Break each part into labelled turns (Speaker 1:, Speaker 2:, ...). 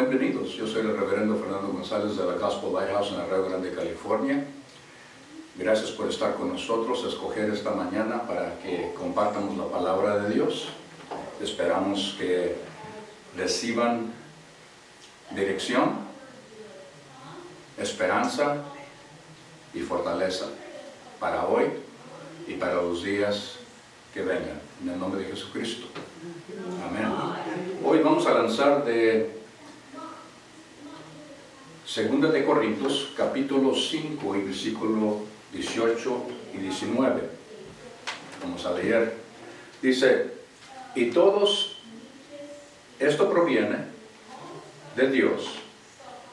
Speaker 1: bienvenidos. Yo soy el reverendo Fernando González de la Gospel Lighthouse en Arroyo Grande, California. Gracias por estar con nosotros, escoger esta mañana para que compartamos la palabra de Dios. Esperamos que reciban dirección, esperanza y fortaleza para hoy y para los días que vengan. En el nombre de Jesucristo. Amén. Hoy vamos a lanzar de 2 de Corintios, capítulo 5 y versículo 18 y 19. Vamos a leer. Dice, y todos, esto proviene de Dios,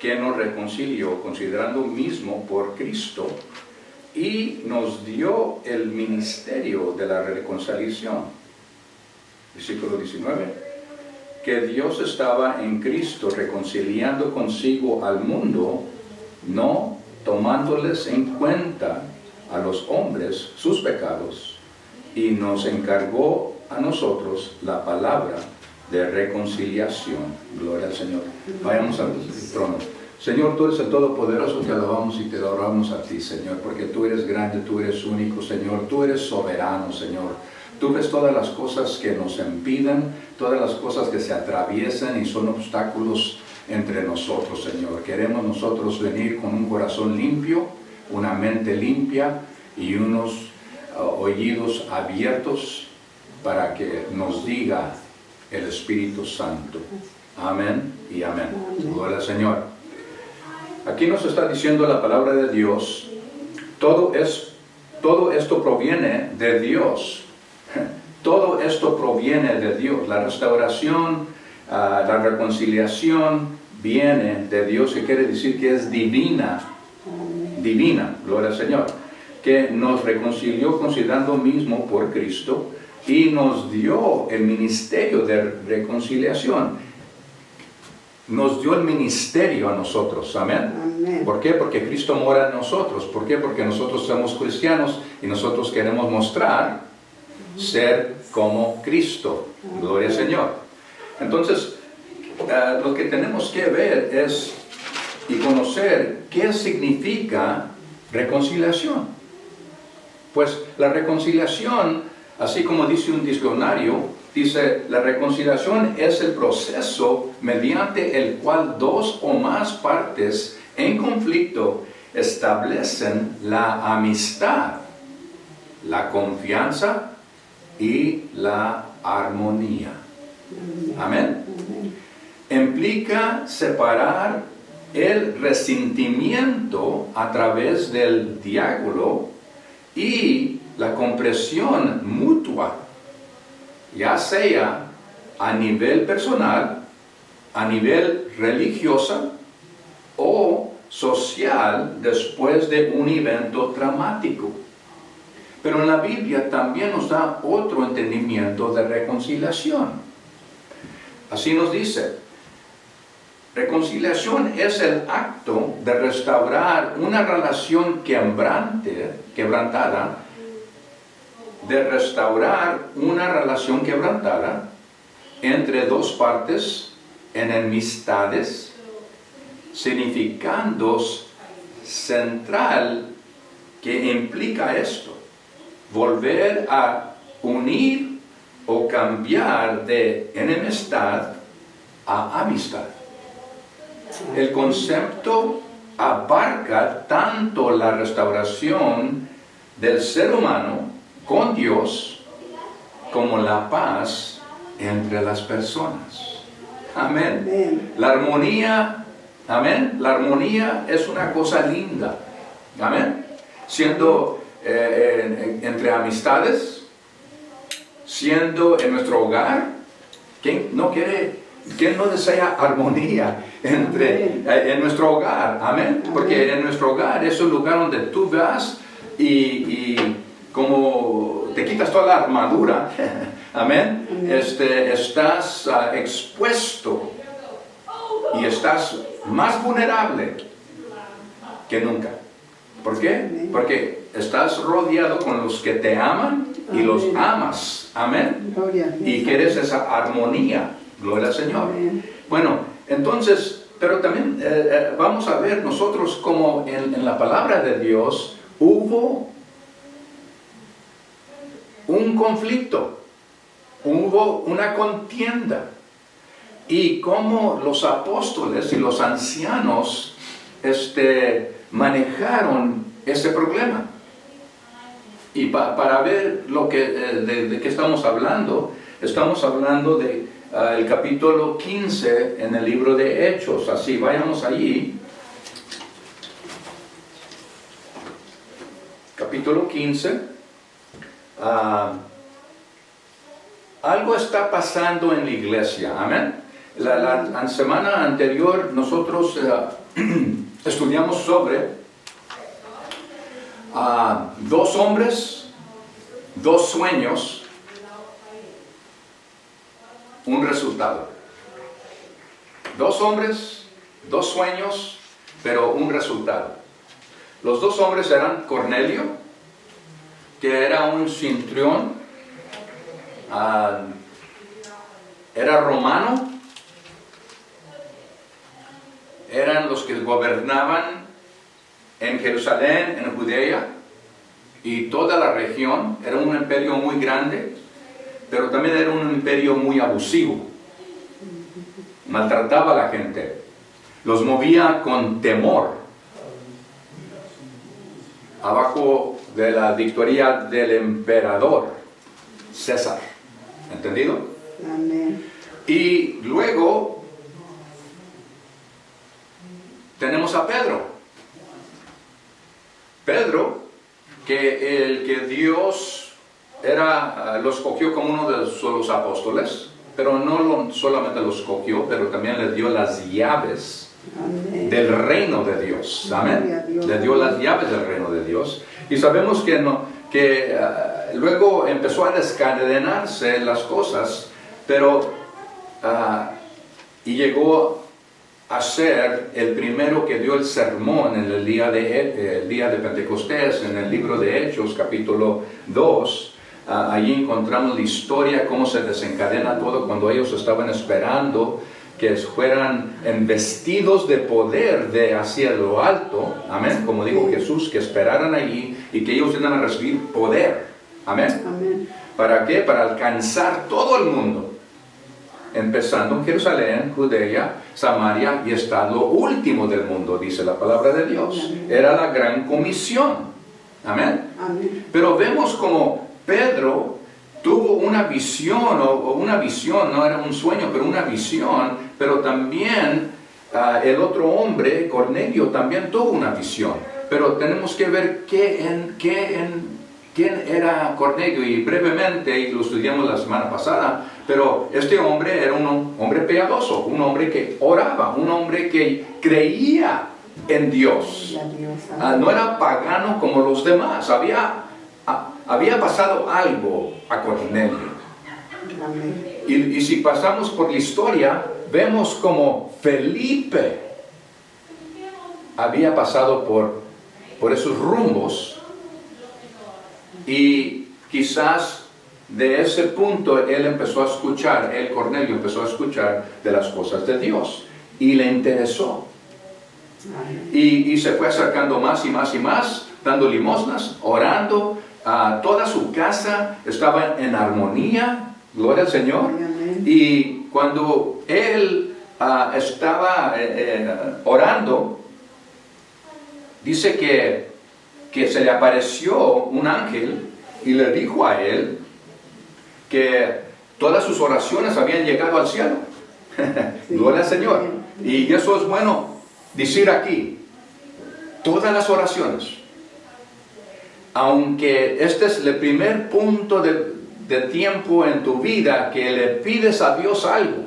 Speaker 1: que nos reconcilió considerando mismo por Cristo y nos dio el ministerio de la reconciliación. Versículo 19. Que Dios estaba en Cristo reconciliando consigo al mundo, no tomándoles en cuenta a los hombres sus pecados, y nos encargó a nosotros la palabra de reconciliación. Gloria al Señor. Vayamos al trono. Señor, tú eres el Todopoderoso, te alabamos y te adoramos a ti, Señor, porque tú eres grande, tú eres único, Señor, tú eres soberano, Señor. Tú ves todas las cosas que nos impiden, todas las cosas que se atraviesan y son obstáculos entre nosotros, Señor. Queremos nosotros venir con un corazón limpio, una mente limpia y unos oídos abiertos para que nos diga el Espíritu Santo. Amén y amén. Gloria al Señor. Aquí nos está diciendo la palabra de Dios, todo esto proviene de Dios. Todo esto proviene de Dios. La restauración, la reconciliación viene de Dios, que quiere decir que es divina. Divina, gloria al Señor. Que nos reconcilió considerando mismo por Cristo y nos dio el ministerio de reconciliación. Nos dio el ministerio a nosotros, amén. Amén. ¿Por qué? Porque Cristo mora en nosotros. ¿Por qué? Porque nosotros somos cristianos y nosotros queremos mostrar ser como Cristo. Gloria al Señor. Entonces, lo que tenemos que ver es y conocer qué significa reconciliación. Pues la reconciliación, así como dice un diccionario, dice, la reconciliación es el proceso mediante el cual dos o más partes en conflicto establecen la amistad, la confianza y la armonía. Amén. Implica separar el resentimiento a través del diálogo y la comprensión mutua, ya sea a nivel personal, a nivel religioso o social después de un evento dramático. Pero en la Biblia también nos da otro entendimiento de reconciliación. Así nos dice, reconciliación es el acto de restaurar una relación quebrantada, entre dos partes enemistades, significando central que implica esto. Volver a unir o cambiar de enemistad a amistad. El concepto abarca tanto la restauración del ser humano con Dios como la paz entre las personas. Amén. Amén. La armonía, amén. La armonía es una cosa linda. Amén. Siendo entre amistades, siendo en nuestro hogar. ¿Quién no desea armonía en nuestro hogar? Amén. Porque en nuestro hogar es un lugar donde tú vas y como te quitas toda la armadura, amén, estás expuesto y estás más vulnerable que nunca. ¿Por qué? Porque estás rodeado con los que te aman y los amas. Amén. Y quieres esa armonía. Gloria al Señor. Bueno, entonces Pero también vamos a ver nosotros como en la palabra de Dios hubo un conflicto, hubo una contienda. Y cómo los apóstoles y los ancianos manejaron ese problema. Y para ver de qué estamos hablando de el capítulo 15 en el libro de Hechos. Así, vayamos allí. Capítulo 15. Algo está pasando en la iglesia. Amén. La semana anterior nosotros estudiamos sobre dos hombres, dos sueños, un resultado. Dos hombres, dos sueños, pero un resultado. Los dos hombres eran Cornelio, que era un centurión, era romano, eran los que gobernaban en Jerusalén, en Judea y toda la región. Era un imperio muy grande, pero también era un imperio muy abusivo. Maltrataba a la gente, los movía con temor, abajo de la dictatoría del emperador César. ¿Entendido?
Speaker 2: Amén.
Speaker 1: Y luego tenemos a Pedro. Pedro, que Dios lo escogió como uno de los apóstoles, pero no solamente lo escogió, pero también le dio las llaves
Speaker 2: Amén.
Speaker 1: del reino de Dios. Amén.
Speaker 2: Dios.
Speaker 1: Le dio las llaves del reino de Dios. Y sabemos que luego empezó a descadenarse las cosas, pero y llegó a ser el primero que dio el sermón en el día de Pentecostés, en el libro de Hechos, capítulo 2. Allí encontramos la historia, cómo se desencadena todo cuando ellos estaban esperando que fueran investidos de poder de hacia lo alto. Amén. Como dijo Jesús, que esperaran allí y que ellos iban a recibir poder. Amén.
Speaker 2: Amén.
Speaker 1: ¿Para qué? Para alcanzar todo el mundo. Empezando en Jerusalén, Judea, Samaria y hasta lo último del mundo, dice la palabra de Dios.
Speaker 2: Amén.
Speaker 1: Era la gran comisión. Amén.
Speaker 2: Amén.
Speaker 1: Pero vemos como Pedro tuvo una visión, o una visión, no era un sueño, pero una visión, pero también el otro hombre, Cornelio, también tuvo una visión. Pero tenemos que ver quién era Cornelio, y brevemente, y lo estudiamos la semana pasada, pero este hombre era un hombre piadoso, un hombre que oraba, un hombre que creía en Dios. No era pagano como los demás. Había pasado algo a Cornelio.
Speaker 2: Amén.
Speaker 1: Y si pasamos por la historia, vemos como Felipe había pasado por esos rumbos, y quizás de ese punto Cornelio empezó a escuchar de las cosas de Dios, y le interesó.
Speaker 2: Amén.
Speaker 1: Y se fue acercando más y más y más, dando limosnas, orando. Toda su casa estaba en armonía, gloria al Señor.
Speaker 2: Amén.
Speaker 1: Y cuando él estaba orando, dice que se le apareció un ángel y le dijo a él que todas sus oraciones habían llegado al cielo.
Speaker 2: Sí.
Speaker 1: Gloria al Señor. Y eso es bueno decir aquí. Todas las oraciones, aunque este es el primer punto de tiempo en tu vida que le pides a Dios algo,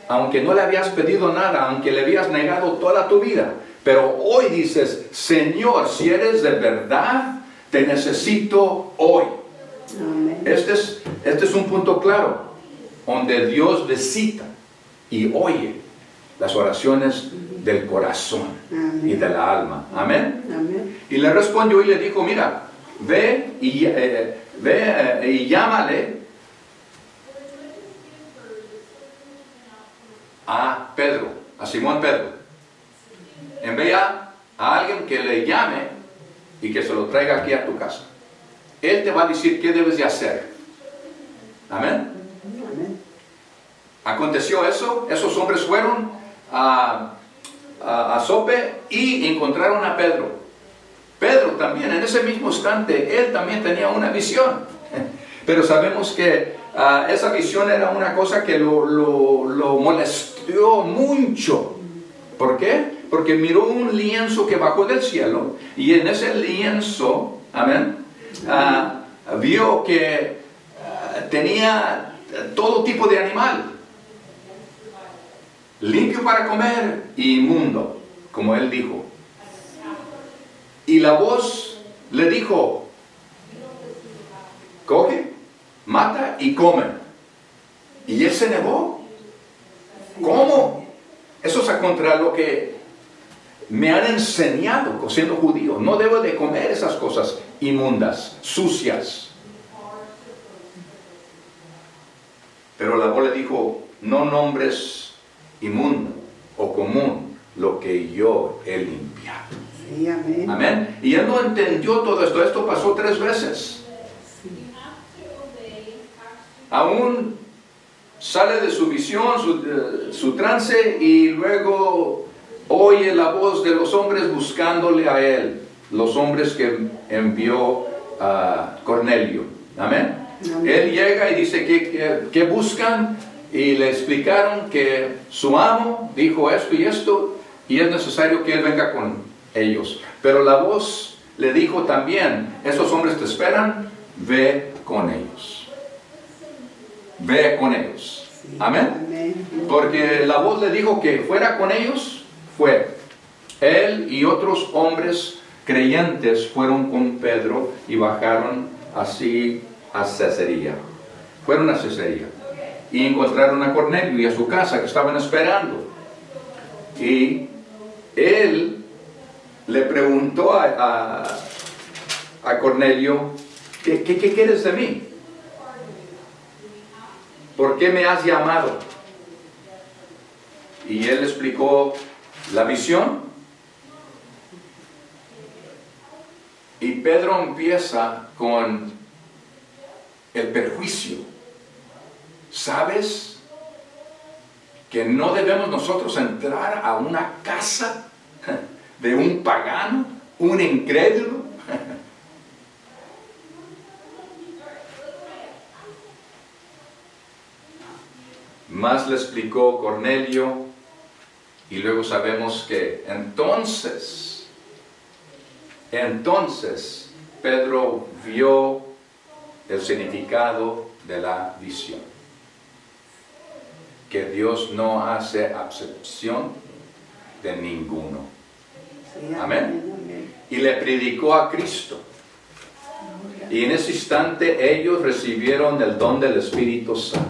Speaker 1: aunque no le habías pedido nada, aunque le habías negado toda tu vida, pero hoy dices: Señor, si eres de verdad, te necesito hoy.
Speaker 2: Amén.
Speaker 1: Este es un punto claro, donde Dios visita y oye las oraciones del corazón.
Speaker 2: Amén.
Speaker 1: Y de la alma. Amén.
Speaker 2: Amén.
Speaker 1: Y le respondió y le dijo: mira, ve y llámale a Pedro. a Simón Pedro. Envía a alguien que le llame y que se lo traiga aquí a tu casa. Él te va a decir qué debes de hacer. Amén.
Speaker 2: Amén.
Speaker 1: Aconteció eso. Esos hombres fueron a Zope y encontraron a Pedro. Pedro también, en ese mismo instante, él también tenía una visión. Pero sabemos que esa visión era una cosa que lo molestó mucho. ¿Por qué? Porque miró un lienzo que bajó del cielo y en ese lienzo, amén, vio que tenía todo tipo de animal, limpio para comer y inmundo, como él dijo. Y la voz le dijo, coge, mata y come. Y él se negó. ¿Cómo? Eso es contra lo que me han enseñado siendo judío. No debo de comer esas cosas inmundas, sucias. Pero la voz le dijo, no nombres inmundo o común lo que yo he limpiado.
Speaker 2: Sí, amén.
Speaker 1: Amén. Y él no entendió todo esto. Esto pasó 3 veces. Aún sale de su visión, su trance, y luego oye la voz de los hombres buscándole a él. Los hombres que envió a Cornelio. Amén.
Speaker 2: Amén.
Speaker 1: Él llega y dice que buscan, y le explicaron que su amo dijo esto y esto, y es necesario que él venga con ellos. Pero la voz le dijo también, esos hombres te esperan, ve con ellos. Ve con ellos.
Speaker 2: Sí,
Speaker 1: Amén.
Speaker 2: amén.
Speaker 1: Porque la voz le dijo que fuera con ellos, fue. Él y otros hombres creyentes fueron con Pedro y bajaron así a Cesarea. Fueron a Cesarea y encontraron a Cornelio y a su casa, que estaban esperando. Y él le preguntó a Cornelio, ¿qué quieres de mí? ¿Por qué me has llamado? Y él explicó la visión. Y Pedro empieza con el perjuicio. ¿Sabes que no debemos nosotros entrar a una casa de un pagano, un incrédulo? Más le explicó Cornelio, y luego sabemos que entonces Pedro vio el significado de la visión. Que Dios no hace acepción de ninguno.
Speaker 2: Sí,
Speaker 1: Amén.
Speaker 2: amén.
Speaker 1: Y le predicó a Cristo. Y en ese instante ellos recibieron el don del Espíritu Santo.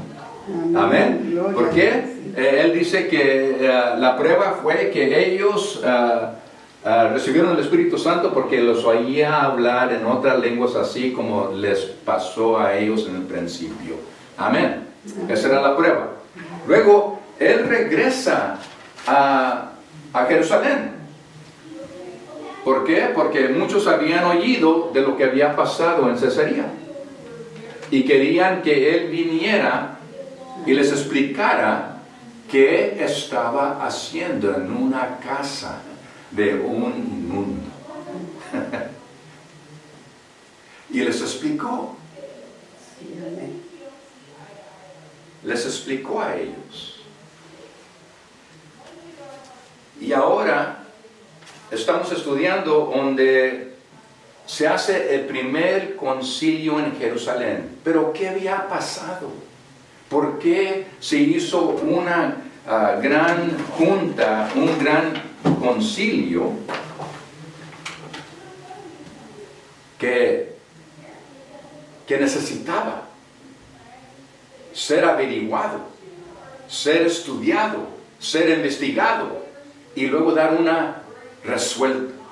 Speaker 1: Amén.
Speaker 2: Gloria
Speaker 1: ¿Por
Speaker 2: a
Speaker 1: qué?
Speaker 2: Dios, sí.
Speaker 1: Él dice que la prueba fue que ellos recibieron el Espíritu Santo porque los oía hablar en otras lenguas, así como les pasó a ellos en el principio. Amén. Esa era la prueba. Luego, él regresa a Jerusalén. ¿Por qué? Porque muchos habían oído de lo que había pasado en Cesarea y querían que él viniera y les explicara qué estaba haciendo en una casa de un inmundo. Y les explicó.
Speaker 2: Sí, amén.
Speaker 1: Les explicó a ellos. Y ahora estamos estudiando donde se hace el primer concilio en Jerusalén. Pero ¿qué había pasado? ¿Por qué se hizo una gran junta, un gran concilio que necesitaba ser averiguado, ser estudiado, ser investigado y luego dar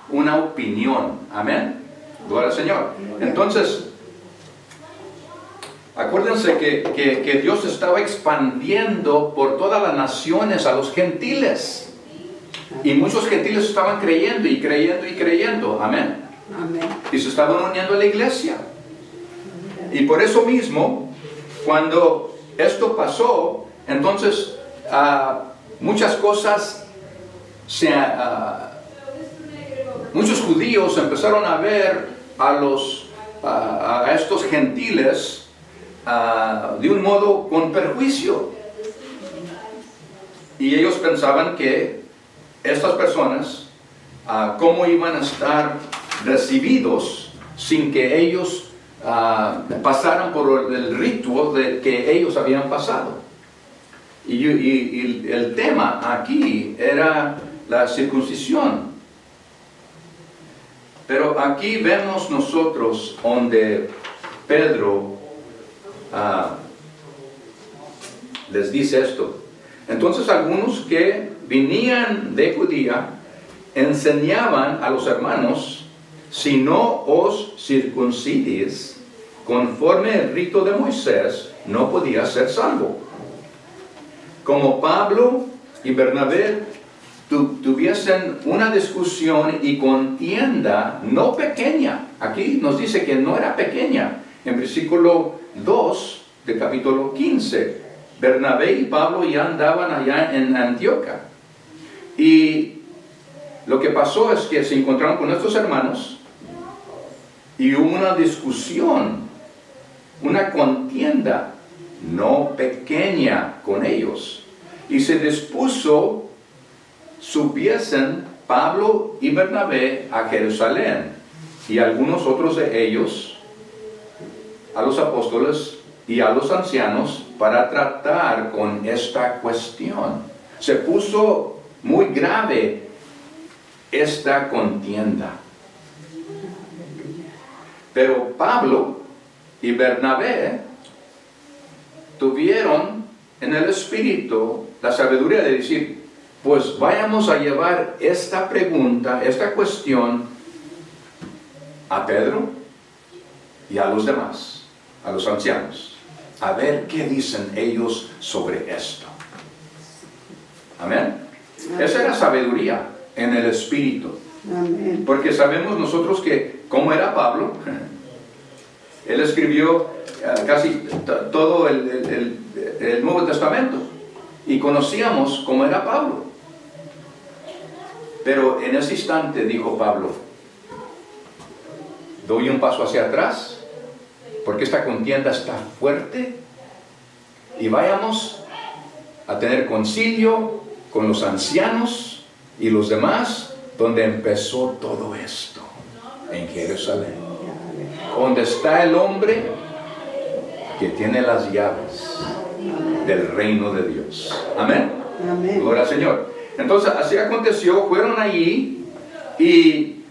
Speaker 1: una opinión? Amén. Gloria al Señor. Entonces, acuérdense que Dios estaba expandiendo por todas las naciones a los gentiles. Y muchos gentiles estaban creyendo y creyendo y creyendo. Amén.
Speaker 2: Amén.
Speaker 1: Y se estaban uniendo a la iglesia. Y por eso mismo, cuando esto pasó, entonces muchas cosas, muchos judíos empezaron a ver a estos gentiles de un modo con perjuicio. Y ellos pensaban que estas personas, cómo iban a estar recibidos sin que ellos pasaran por el rito que ellos habían pasado. Y el tema aquí era la circuncisión. Pero aquí vemos nosotros donde Pedro les dice esto. Entonces algunos que venían de Judía enseñaban a los hermanos: si no os circuncidís conforme el rito de Moisés, no podía ser salvo. Como Pablo y Bernabé tuviesen una discusión y contienda no pequeña. Aquí nos dice que no era pequeña. En versículo 2 del capítulo 15, Bernabé y Pablo ya andaban allá en Antioquía. Y lo que pasó es que se encontraron con estos hermanos y hubo una discusión, una contienda no pequeña con ellos. Y se dispuso subiesen Pablo y Bernabé a Jerusalén, y algunos otros de ellos a los apóstoles y a los ancianos para tratar con esta cuestión. Se puso muy grave esta contienda. Pero Pablo y Bernabé tuvieron en el espíritu la sabiduría de decir: pues vayamos a llevar esta pregunta, esta cuestión a Pedro y a los demás, a los ancianos, a ver qué dicen ellos sobre esto. Amén. Esa era sabiduría en el espíritu.
Speaker 2: Amén.
Speaker 1: Porque sabemos nosotros que, ¿cómo era Pablo? Él escribió casi todo el Nuevo Testamento y conocíamos cómo era Pablo. Pero en ese instante dijo Pablo: doy un paso hacia atrás porque esta contienda está fuerte, y vayamos a tener concilio con los ancianos y los demás, donde empezó todo esto, en Jerusalén, donde está el hombre que tiene las llaves del reino de Dios. Amén.
Speaker 2: Amén.
Speaker 1: Gloria al Señor. Entonces así aconteció, fueron allí y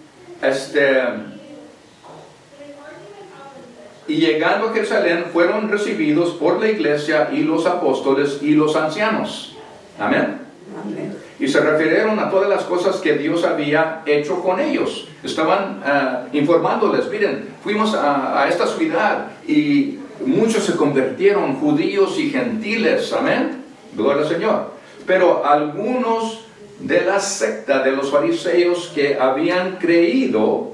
Speaker 1: llegando a Jerusalén fueron recibidos por la iglesia y los apóstoles y los ancianos. Amén.
Speaker 2: Amén.
Speaker 1: Y se refirieron a todas las cosas que Dios había hecho con ellos. Estaban informándoles: miren, fuimos a esta ciudad y muchos se convirtieron, judíos y gentiles. Amén. Gloria al Señor. Pero algunos de la secta de los fariseos que habían creído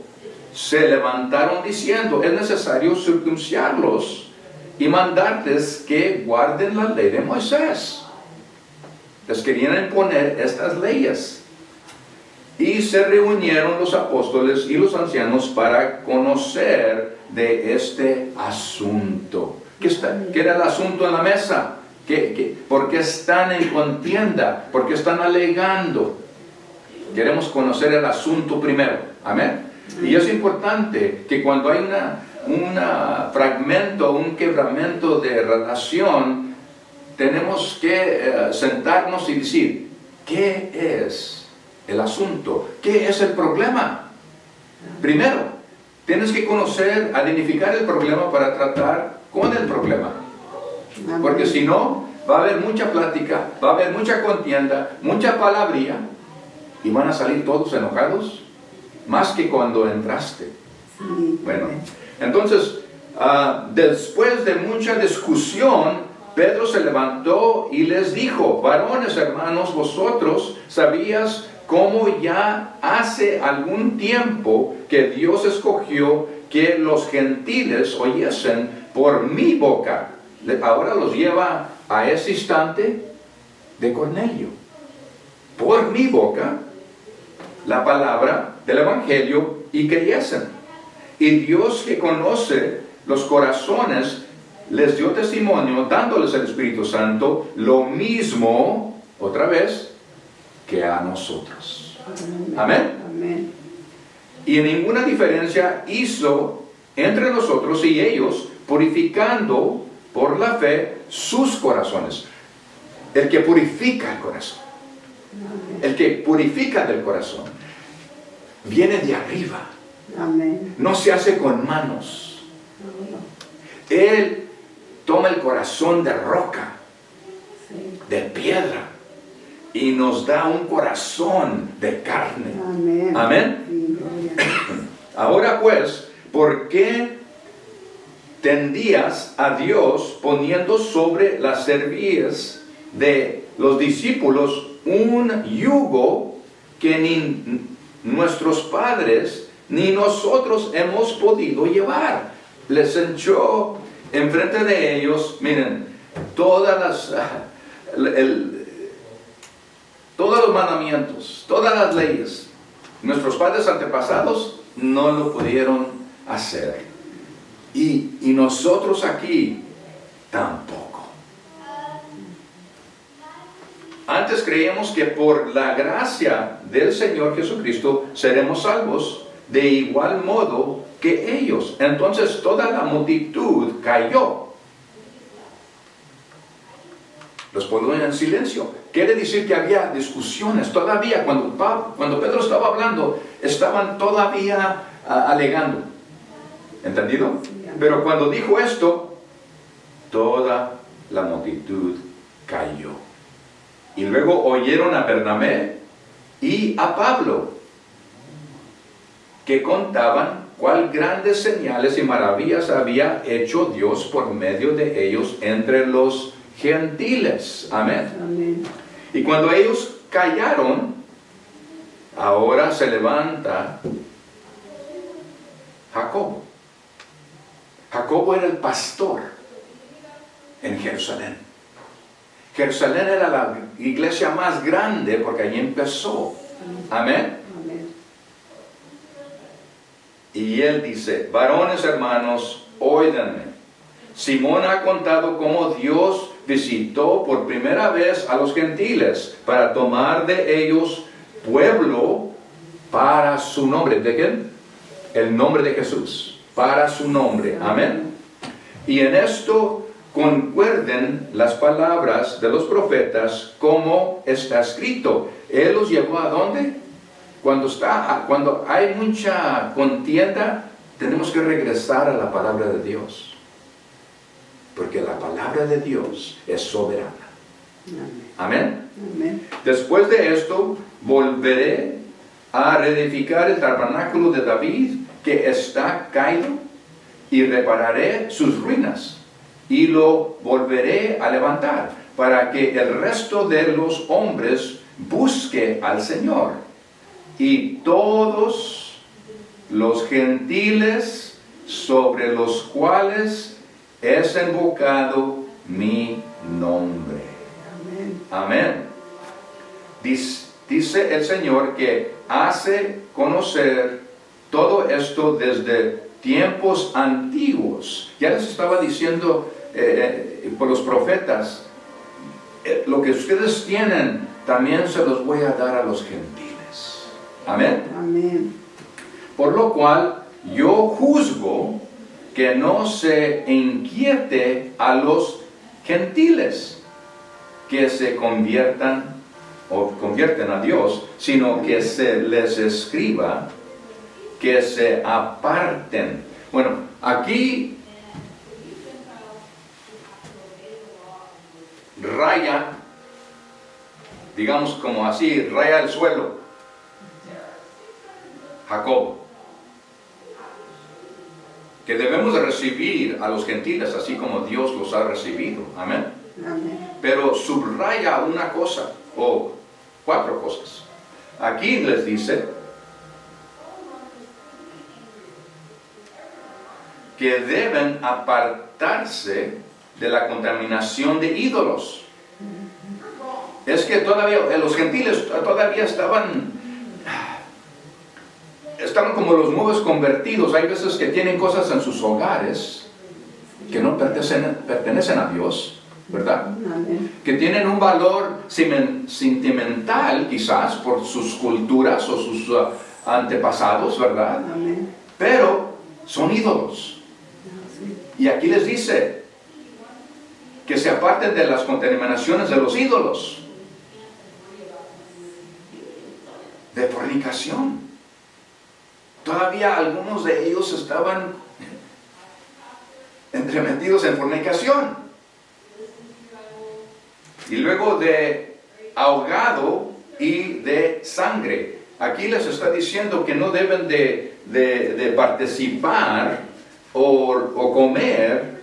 Speaker 1: se levantaron diciendo: es necesario circuncidarlos y mandarles que guarden la ley de Moisés. Les querían imponer estas leyes. Y se reunieron los apóstoles y los ancianos para conocer de este asunto. ¿Qué era el asunto en la mesa? ¿Por qué están en contienda? ¿Por qué están alegando? Queremos conocer el asunto primero. Amén. Y es importante que cuando hay un fragmento, un quebramiento de relación, tenemos que sentarnos y decir: ¿qué es el asunto? ¿Qué es el problema? Primero, tienes que conocer, identificar el problema para tratar con el problema. Porque si no, va a haber mucha plática, va a haber mucha contienda, mucha palabría, y van a salir todos enojados, más que cuando entraste. Bueno, entonces, después de mucha discusión, Pedro se levantó y les dijo: varones, hermanos, vosotros sabías como ya hace algún tiempo que Dios escogió que los gentiles oyesen por mi boca. Ahora los lleva a ese instante de Cornelio. Por mi boca, la palabra del Evangelio y creyesen. Y Dios, que conoce los corazones, les dio testimonio, dándoles el Espíritu Santo, lo mismo, otra vez, que a nosotros. Amén.
Speaker 2: Amén.
Speaker 1: Y ninguna diferencia hizo entre nosotros y ellos, purificando por la fe sus corazones. El que purifica el corazón, el que purifica del corazón, viene de arriba.
Speaker 2: Amén.
Speaker 1: No se hace con manos. Él toma el corazón de roca,
Speaker 2: Sí.
Speaker 1: de piedra, y nos da un corazón de carne.
Speaker 2: Amén.
Speaker 1: Amén.
Speaker 2: Sí, gloria a Dios.
Speaker 1: Ahora pues, ¿por qué tendías a Dios poniendo sobre las cervillas de los discípulos un yugo que ni nuestros padres ni nosotros hemos podido llevar? Les echó enfrente de ellos, miren, todos los mandamientos, todas las leyes. Nuestros padres antepasados no lo pudieron hacer. Y nosotros aquí tampoco. Antes creíamos que por la gracia del Señor Jesucristo seremos salvos de igual modo que ellos. Entonces toda la multitud cayó. Los ponían en silencio. Quiere decir que había discusiones todavía. Cuando Pedro estaba hablando, estaban todavía alegando. ¿Entendido? Pero cuando dijo esto, toda la multitud cayó. Y luego oyeron a Bernabé y a Pablo, que contaban cuál grandes señales y maravillas había hecho Dios por medio de ellos entre los gentiles. Amén.
Speaker 2: Amén.
Speaker 1: Y cuando ellos callaron, ahora se levanta Jacobo. Jacobo era el pastor en Jerusalén. Jerusalén era la iglesia más grande porque allí empezó. Amén.
Speaker 2: Amén.
Speaker 1: Y él dice: varones hermanos, óiganme. Simón ha contado cómo Dios visitó por primera vez a los gentiles para tomar de ellos pueblo para su nombre. ¿De quién? El nombre de Jesús. Para su nombre. Amén. Y en esto concuerden las palabras de los profetas como está escrito. Él los llevó ¿a dónde? Cuando hay mucha contienda, tenemos que regresar a la palabra de Dios. Porque la palabra de Dios es soberana. Amén.
Speaker 2: Amén.
Speaker 1: Después de esto, volveré a reedificar el tabernáculo de David que está caído y repararé sus ruinas y lo volveré a levantar para que el resto de los hombres busque al Señor y todos los gentiles sobre los cuales es invocado mi nombre. Amén. Dice el Señor que hace conocer todo esto desde tiempos antiguos. Ya les estaba diciendo por los profetas, lo que ustedes tienen también se los voy a dar a los gentiles. Amén.
Speaker 2: Amén.
Speaker 1: Por lo cual yo juzgo que no se inquiete a los gentiles que se conviertan o convierten a Dios, sino que se les escriba que se aparten. Bueno, aquí raya, digamos como así, raya el suelo Jacobo, que debemos de recibir a los gentiles así como Dios los ha recibido. Amén.
Speaker 2: Amén.
Speaker 1: Pero subraya una cosa, o cuatro cosas. aquí les dice que deben apartarse de la contaminación de ídolos. Es que todavía los gentiles todavía estaban como los nuevos convertidos. Hay veces que tienen cosas en sus hogares que no pertenecen a Dios, ¿verdad?
Speaker 2: Amén.
Speaker 1: Que tienen un valor sentimental quizás por sus culturas o sus antepasados, ¿verdad?
Speaker 2: Amén.
Speaker 1: Pero son ídolos.
Speaker 2: Sí.
Speaker 1: Y aquí les dice que se aparten de las contaminaciones de los ídolos, de fornicación. Todavía algunos de ellos estaban entremetidos en fornicación. Y luego de ahogado y de sangre. Aquí les está diciendo que no deben de participar o comer.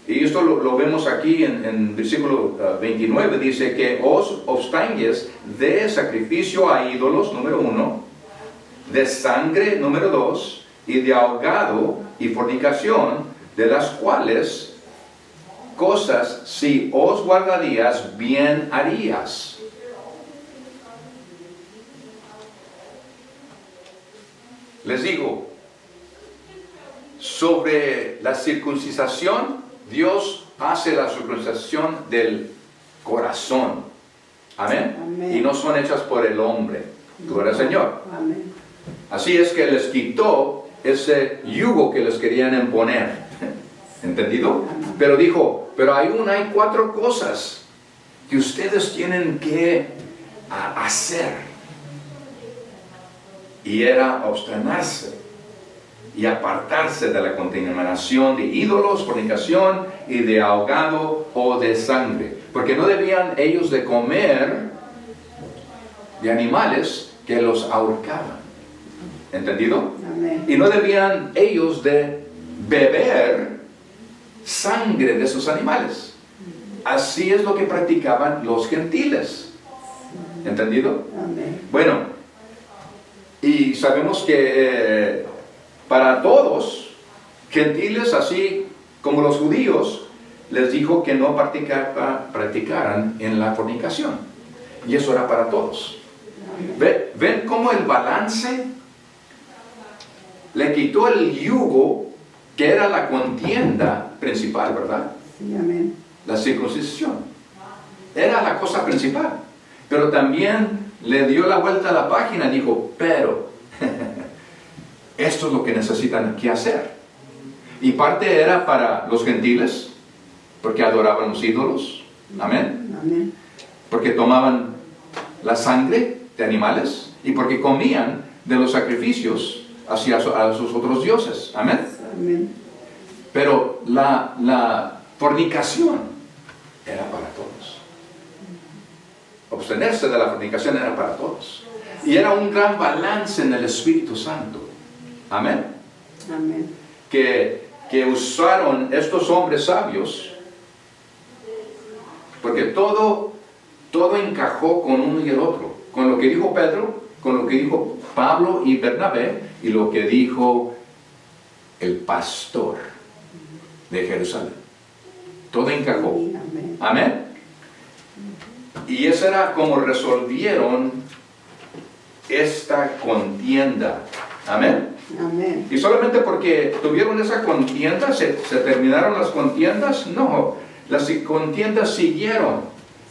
Speaker 1: Y esto lo vemos aquí en versículo 29. Dice que os abstengáis de sacrificio a ídolos, número 1. De sangre, número 2, y de ahogado y fornicación, de las cuales cosas si os guardarías, bien harías. Les digo, sobre la circuncisión, Dios hace la circuncisión del corazón. Amén.
Speaker 2: Amén.
Speaker 1: Y no son hechas por el hombre. Gloria al Señor.
Speaker 2: Amén.
Speaker 1: Así es que les quitó ese yugo que les querían imponer. ¿Entendido? Pero dijo, pero hay 4 cosas que ustedes tienen que hacer. Y era abstenerse y apartarse de la contaminación de ídolos, fornicación y de ahogado o de sangre. Porque no debían ellos de comer de animales que los ahorcaban. ¿Entendido?
Speaker 2: Amén.
Speaker 1: Y no debían ellos de beber sangre de esos animales. Así es lo que practicaban los gentiles. ¿Entendido?
Speaker 2: Amén.
Speaker 1: Bueno, y sabemos que para todos, gentiles así como los judíos, les dijo que no practicaran en la fornicación. Y eso era para todos. ¿Ven cómo el balance le quitó el yugo que era la contienda principal, ¿verdad?
Speaker 2: Sí, amén.
Speaker 1: La circuncisión. Era la cosa principal. Pero también le dio la vuelta a la página y dijo, pero esto es lo que necesitan que hacer. Y parte era para los gentiles, porque adoraban los ídolos. Amén.
Speaker 2: Amén.
Speaker 1: Porque tomaban la sangre de animales y porque comían de los sacrificios hacia a sus otros dioses. Amén.
Speaker 2: Amén.
Speaker 1: Pero la fornicación era para todos. Abstenerse de la fornicación era para todos. Y era un gran balance en el Espíritu Santo. Amén.
Speaker 2: Amén.
Speaker 1: Que usaron estos hombres sabios, porque todo encajó con uno y el otro. Con lo que dijo Pedro, con lo que dijo Pablo y Bernabé, y lo que dijo el pastor de Jerusalén. Todo encajó.
Speaker 2: Amén.
Speaker 1: Amén. Y esa era como resolvieron esta contienda. Amén.
Speaker 2: Amén.
Speaker 1: Y solamente porque tuvieron esa contienda, ¿se terminaron las contiendas? No, las contiendas siguieron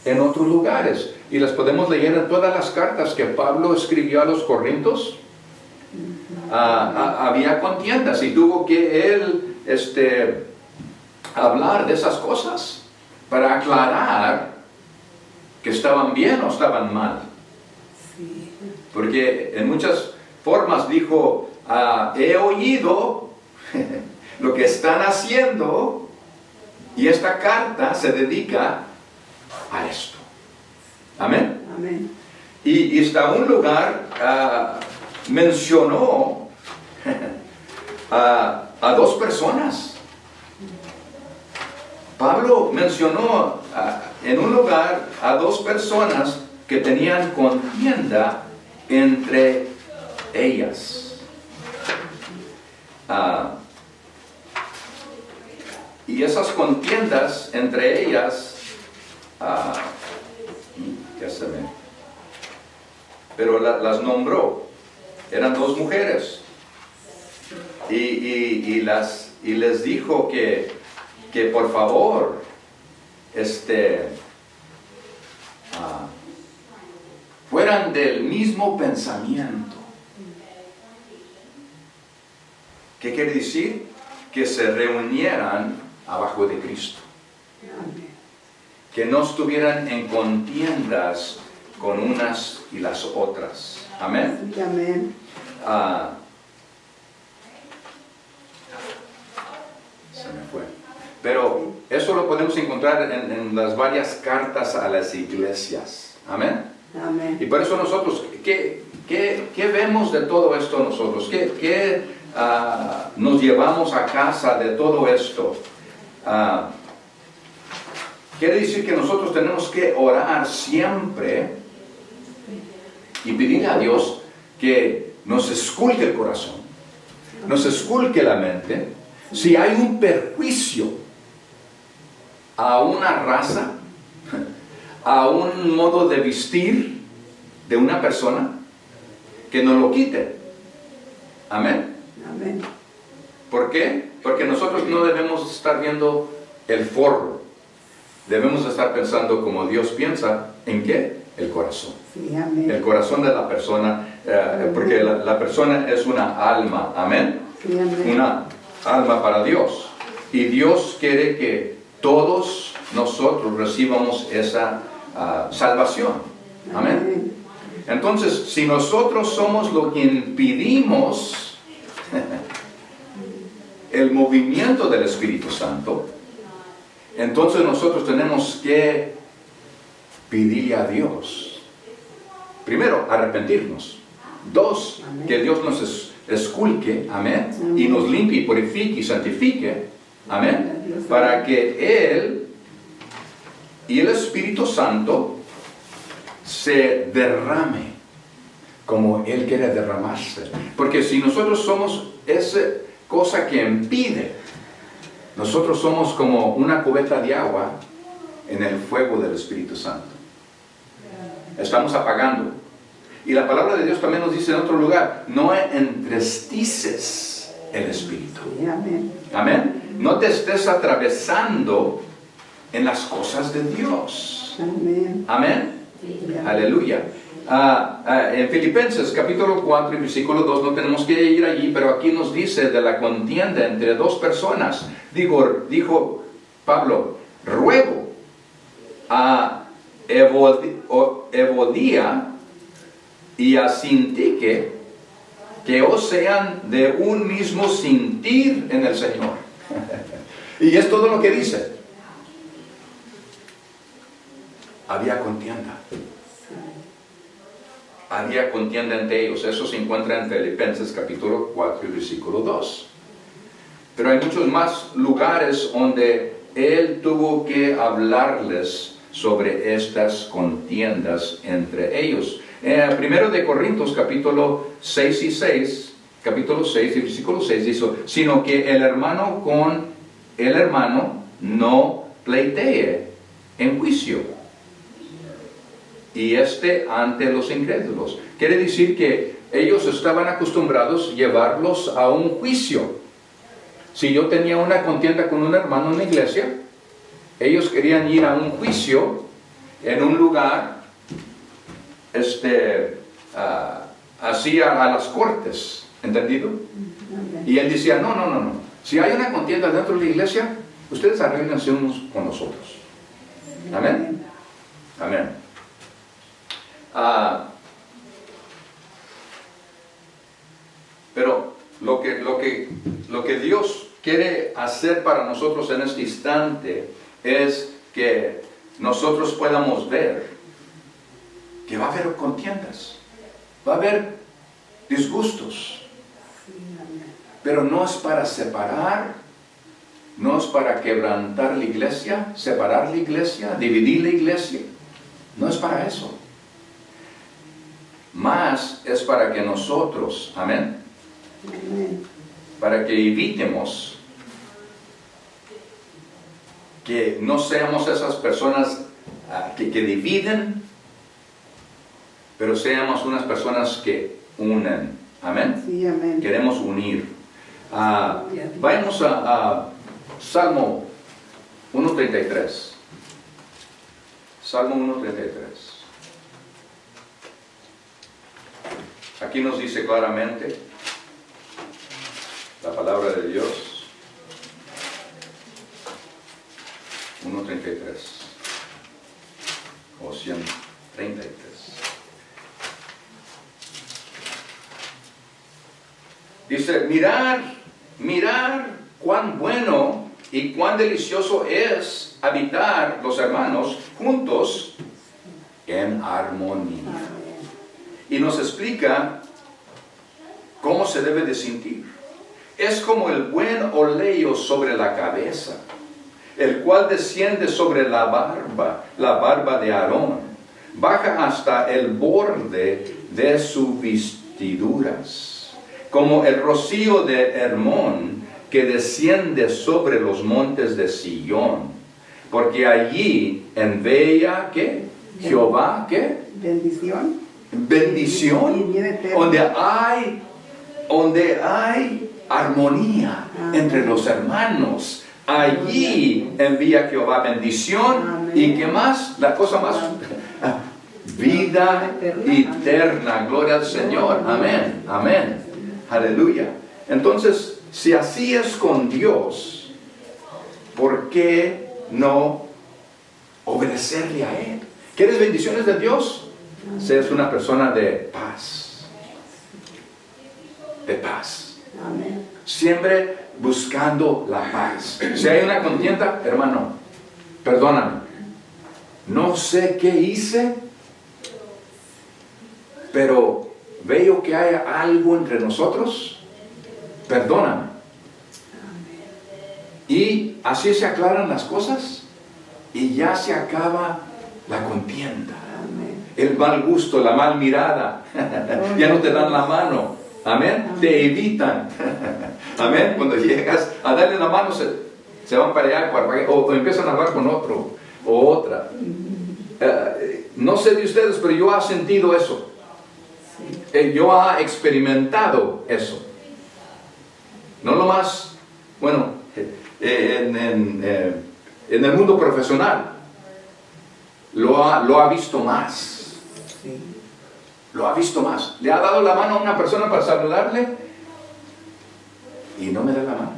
Speaker 1: en otros lugares. Y las podemos leer en todas las cartas que Pablo escribió a los Corintios. Había contiendas y tuvo que él hablar de esas cosas para aclarar que estaban bien o estaban mal.
Speaker 2: Sí.
Speaker 1: Porque en muchas formas dijo, he oído lo que están haciendo y esta carta se dedica a esto. Amén.
Speaker 2: Amén.
Speaker 1: Y hasta un lugar mencionó a 2 personas. Pablo mencionó en un lugar a 2 personas que tenían contienda entre ellas. Y esas contiendas entre ellas, ya se ve, pero las nombró. Eran dos mujeres. Y les dijo que por favor, fueran del mismo pensamiento. ¿Qué quiere decir? Que se reunieran abajo de Cristo.
Speaker 2: Amén.
Speaker 1: Que no estuvieran en contiendas con unas y las otras. Amén.
Speaker 2: Sí, amén.
Speaker 1: Se me fue. Pero eso lo podemos encontrar en las varias cartas a las iglesias. Amén.
Speaker 2: Amén.
Speaker 1: Y por eso nosotros, ¿qué vemos de todo esto nosotros? ¿Qué nos llevamos a casa de todo esto? Quiere decir que nosotros tenemos que orar siempre y pedirle a Dios que nos esculque el corazón, nos esculque la mente. Si hay un perjuicio a una raza, a un modo de vestir de una persona, que nos lo quite. Amén.
Speaker 2: Amén.
Speaker 1: ¿Por qué? Porque nosotros no debemos estar viendo el forro. Debemos estar pensando como Dios piensa. ¿En qué? El corazón.
Speaker 2: Sí, amén.
Speaker 1: El corazón de la persona, porque la persona es una alma. Amén.
Speaker 2: Sí, amén.
Speaker 1: Una alma para Dios. Y Dios quiere que todos nosotros recibamos esa salvación. Amén. Entonces, si nosotros somos lo que impedimos el movimiento del Espíritu Santo, entonces nosotros tenemos que pedirle a Dios. Primero, arrepentirnos. Dos,
Speaker 2: amén.
Speaker 1: Que Dios nos esculque, amén, y nos limpie, purifique y santifique, amén, para que Él y el Espíritu Santo se derrame como Él quiere derramarse. Porque si nosotros somos esa cosa que impide, nosotros somos como una cubeta de agua en el fuego del Espíritu Santo. Estamos apagando. Y la palabra de Dios también nos dice en otro lugar, no entristeces el Espíritu.
Speaker 2: Sí, amén.
Speaker 1: Amén. No te estés atravesando en las cosas de Dios.
Speaker 2: Amén.
Speaker 1: Amén.
Speaker 2: Sí, amén.
Speaker 1: Aleluya. En Filipenses capítulo 4 y versículo 2 no tenemos que ir allí, pero aquí nos dice de la contienda entre dos personas. Dijo Pablo, ruego a Evodia y a Sintique que os sean de un mismo sentir en el Señor. Y es todo lo que dice. Había contienda. Había contienda entre ellos. Eso se encuentra en Filipenses capítulo 4 y versículo 2. Pero hay muchos más lugares donde Él tuvo que hablarles sobre estas contiendas entre ellos. Primero de Corintios capítulo 6 y 6, capítulo 6 y versículo 6 dice, sino que el hermano con el hermano no pleitee en juicio, y ante los incrédulos. Quiere decir que ellos estaban acostumbrados a llevarlos a un juicio. Si yo tenía una contienda con un hermano en la iglesia, ellos querían ir a un juicio en un lugar así a las cortes, ¿entendido?
Speaker 2: Amén.
Speaker 1: Y él decía, no. Si hay una contienda dentro de la iglesia, ustedes arréglense unos con nosotros. Amén. Amén. Pero lo que Dios quiere hacer para nosotros en este instante es que nosotros podamos ver que va a haber contiendas, va a haber disgustos, pero no es para separar, no es para quebrantar la iglesia, separar la iglesia, dividir la iglesia, no es para eso. más es para que nosotros, amén,
Speaker 2: Amén.
Speaker 1: para que evitemos que no seamos esas personas que dividen, pero seamos unas personas que unen. Amén.
Speaker 2: Sí, amén.
Speaker 1: Queremos unir. Vayamos a Salmo 1:33. Salmo 1:33. Aquí nos dice claramente la palabra de Dios. 1:33 o 133. Dice, mirar cuán bueno y cuán delicioso es habitar los hermanos juntos en armonía.
Speaker 2: Amén.
Speaker 1: Y nos explica cómo se debe de sentir. Es como el buen óleo sobre la cabeza, el cual desciende sobre la barba de Aarón, baja hasta el borde de sus vestiduras, como el rocío de Hermón que desciende sobre los montes de Sion, porque allí envía, ¿qué? Jehová, ¿qué?
Speaker 2: Bendición. Y
Speaker 1: Bendición,
Speaker 2: vida eterna.
Speaker 1: donde hay armonía
Speaker 2: Amén.
Speaker 1: entre los hermanos. Allí envía Jehová bendición.
Speaker 2: Amén.
Speaker 1: ¿Y qué más? La cosa más, vida eterna. Gloria al Señor. Amén. Amén. Aleluya. Entonces, si así es con Dios, ¿por qué no obedecerle a Él? ¿Quieres bendiciones de Dios? Seas una persona de paz. De paz.
Speaker 2: Amén.
Speaker 1: Siempre buscando la paz. Si hay una contienda, hermano, perdóname. No sé qué hice, pero veo que hay algo entre nosotros. Perdóname. Y así se aclaran las cosas y ya se acaba la contienda.
Speaker 2: Amén.
Speaker 1: El mal gusto, la mal mirada. Ya no te dan la mano. Amén. Te evitan. Amén. Cuando llegas a darle la mano, se van para allá o empiezan a hablar con otro o otra. No sé de ustedes, pero yo he sentido eso. Yo he experimentado eso. No lo más, bueno, en el mundo profesional lo ha visto más.
Speaker 2: Sí.
Speaker 1: Lo ha visto más. Le ha dado la mano a una persona para saludarle y no me da la mano.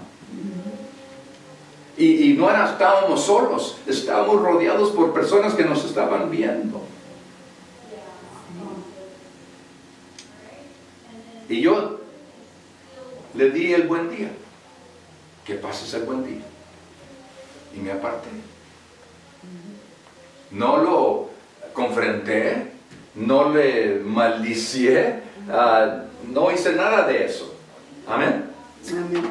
Speaker 1: Y no estábamos solos, estábamos rodeados por personas que nos estaban viendo. Y yo le di el buen día. Que pases el buen día. Y me aparté. No lo confronté, no le maldicié, no hice nada de eso. Amén.
Speaker 2: Amén.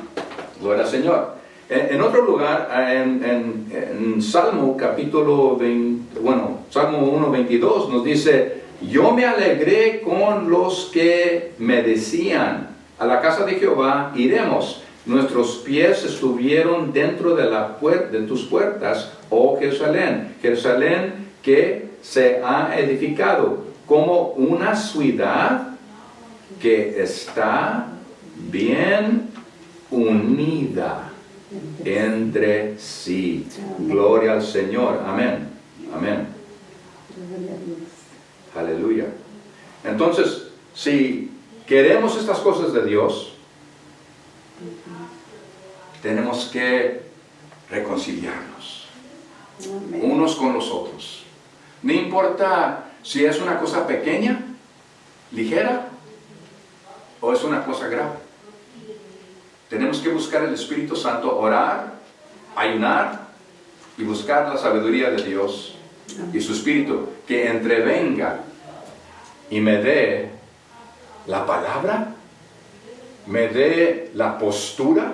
Speaker 1: Gloria al Señor. En otro lugar, en Salmo capítulo 20, Salmo 1:22 nos dice, yo me alegré con los que me decían, a la casa de Jehová iremos. Nuestros pies estuvieron dentro de tus puertas, oh Jerusalén. Jerusalén que se ha edificado como una ciudad que está bien unida entre sí. Gloria al Señor. Amén. Amén.
Speaker 2: Gloria a Dios.
Speaker 1: Aleluya. Entonces, si queremos estas cosas de Dios, tenemos que reconciliarnos
Speaker 2: Amén.
Speaker 1: unos con los otros. No importa si es una cosa pequeña, ligera, o es una cosa grave. Tenemos que buscar el Espíritu Santo, orar, ayunar y buscar la sabiduría de Dios y su Espíritu que entrevenga y me dé la palabra, me dé la postura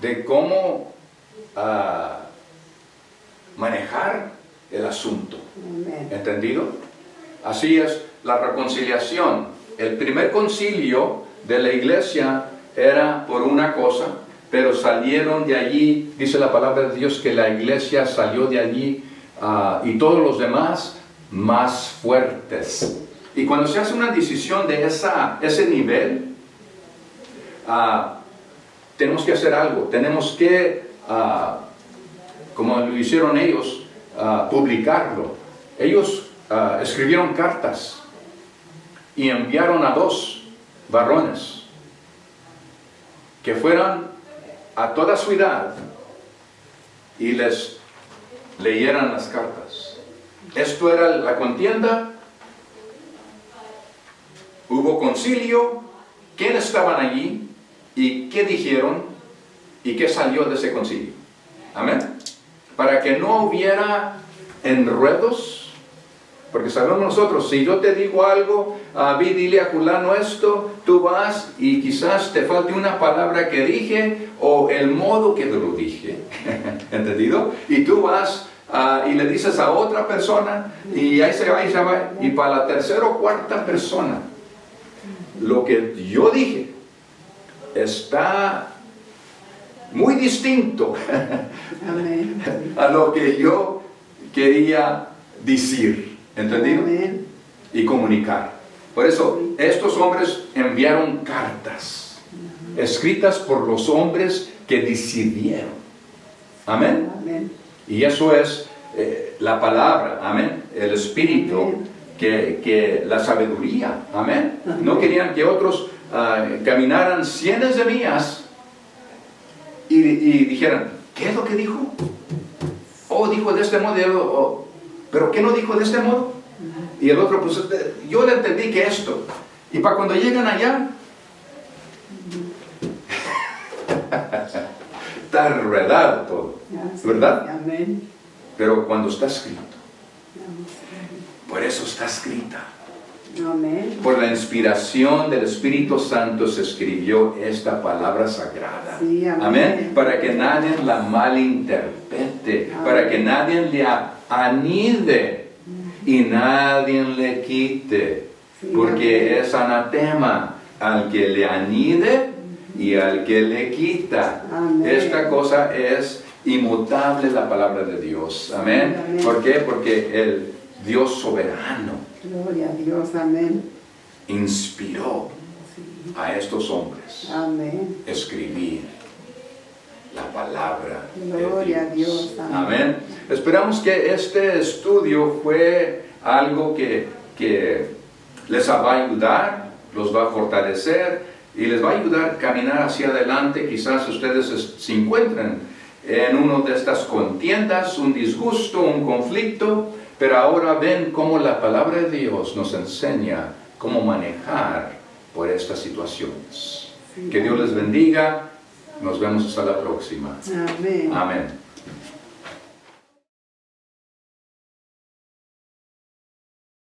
Speaker 1: de cómo manejar el asunto.
Speaker 2: Amén.
Speaker 1: ¿Entendido? Así es. la reconciliación. El primer concilio de la iglesia era por una cosa, pero salieron de allí, dice la palabra de Dios, que la iglesia salió de allí y todos los demás más fuertes. Y cuando se hace una decisión de ese nivel, tenemos que hacer algo. Tenemos que, como lo hicieron ellos, publicarlo. Ellos escribieron cartas y enviaron a 2 varones que fueran a toda ciudad y les leyeran las cartas. Esto era la contienda. Hubo concilio. ¿Quiénes estaban allí? ¿Y qué dijeron? ¿Y qué salió de ese concilio? Amén. Para que no hubiera enredos. Porque sabemos nosotros, si yo te digo algo, dile a fulano esto, tú vas y quizás te falte una palabra que dije o el modo que te lo dije. ¿Entendido? Y tú vas y le dices a otra persona y ahí se va y se va. Y para la tercera o cuarta persona, lo que yo dije está muy distinto a lo que yo quería decir. ¿Entendido?
Speaker 2: Amén.
Speaker 1: Y comunicar. Por eso, estos hombres enviaron cartas escritas por los hombres que decidieron. Amén.
Speaker 2: Amén.
Speaker 1: Y eso es la palabra. Amén. El espíritu,
Speaker 2: Amén.
Speaker 1: que la sabiduría. Amén.
Speaker 2: Amén.
Speaker 1: No querían que otros caminaran cientos de millas y dijeran, ¿qué es lo que dijo? Oh, dijo de este modo. ¿Pero qué no dijo de este modo? Y el otro, pues, yo le entendí que esto. Y para cuando llegan allá, está enredado todo, ¿verdad?
Speaker 2: Amén.
Speaker 1: Pero cuando está escrito, por eso está escrita.
Speaker 2: Amén.
Speaker 1: Por la inspiración del Espíritu Santo se escribió esta palabra sagrada.
Speaker 2: Sí, amén.
Speaker 1: Amén. Para que nadie la malinterprete,
Speaker 2: Amén.
Speaker 1: para que nadie le anide y nadie le quite,
Speaker 2: Sí,
Speaker 1: porque
Speaker 2: amén.
Speaker 1: es anatema al que le anide y al que le quita.
Speaker 2: Amén.
Speaker 1: Esta cosa es inmutable, la palabra de Dios. Amén.
Speaker 2: Sí, amén.
Speaker 1: ¿Por qué? Porque el Dios soberano
Speaker 2: Gloria a Dios. Amén.
Speaker 1: inspiró a estos hombres
Speaker 2: Amén.
Speaker 1: escribir la palabra
Speaker 2: Gloria a
Speaker 1: de
Speaker 2: Dios. Amén.
Speaker 1: Amén. Esperamos que este estudio fue algo que les va a ayudar, los va a fortalecer y les va a ayudar a caminar hacia adelante. Quizás ustedes se encuentren en una de estas contiendas, un disgusto, un conflicto, pero ahora ven cómo la palabra de Dios nos enseña cómo manejar por estas situaciones.
Speaker 2: Sí.
Speaker 1: Que Dios les bendiga. Nos vemos hasta la próxima.
Speaker 2: Amén.
Speaker 1: Amén.